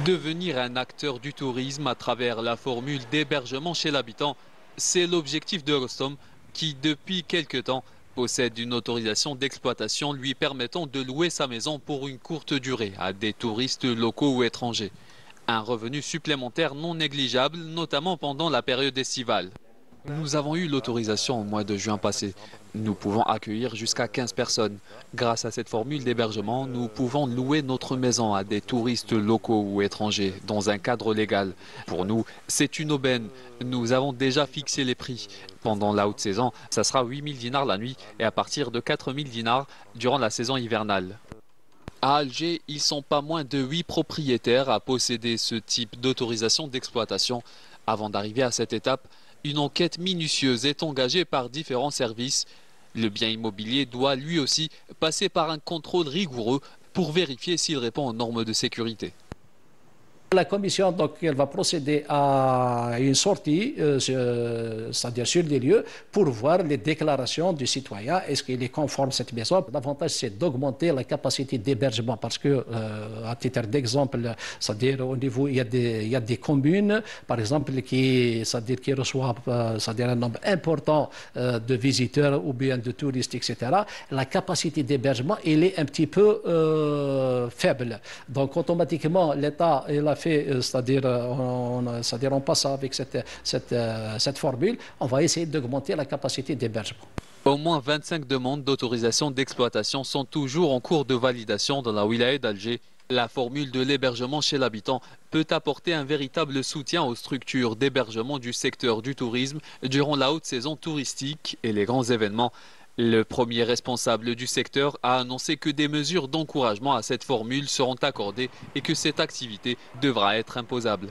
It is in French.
Devenir un acteur du tourisme à travers la formule d'hébergement chez l'habitant, c'est l'objectif de Rostom qui, depuis quelque temps, possède une autorisation d'exploitation lui permettant de louer sa maison pour une courte durée à des touristes locaux ou étrangers. Un revenu supplémentaire non négligeable, notamment pendant la période estivale. Nous avons eu l'autorisation au mois de juin passé. Nous pouvons accueillir jusqu'à 15 personnes. Grâce à cette formule d'hébergement, nous pouvons louer notre maison à des touristes locaux ou étrangers dans un cadre légal. Pour nous, c'est une aubaine. Nous avons déjà fixé les prix. Pendant la haute saison, ça sera 8 000 dinars la nuit et à partir de 4 000 dinars durant la saison hivernale. À Alger, ils sont pas moins de 8 propriétaires à posséder ce type d'autorisation d'exploitation. Avant d'arriver à cette étape, une enquête minutieuse est engagée par différents services. Le bien immobilier doit lui aussi passer par un contrôle rigoureux pour vérifier s'il répond aux normes de sécurité. La commission, donc, elle va procéder à une sortie, c'est-à-dire sur les lieux, pour voir les déclarations du citoyen. Est-ce qu'il est conforme à cette maison? L'avantage, c'est d'augmenter la capacité d'hébergement parce que, à titre d'exemple, c'est-à-dire au niveau, il y a des communes, par exemple, c'est-à-dire qui reçoivent, c'est-à-dire un nombre important de visiteurs ou bien de touristes, etc. La capacité d'hébergement, elle est un petit peu faible. Donc, automatiquement, l'État, il a fait, c'est-à-dire on passe avec cette formule, on va essayer d'augmenter la capacité d'hébergement. Au moins 25 demandes d'autorisation d'exploitation sont toujours en cours de validation dans la wilaya d'Alger. La formule de l'hébergement chez l'habitant peut apporter un véritable soutien aux structures d'hébergement du secteur du tourisme durant la haute saison touristique et les grands événements. Le premier responsable du secteur a annoncé que des mesures d'encouragement à cette formule seront accordées et que cette activité devra être imposable.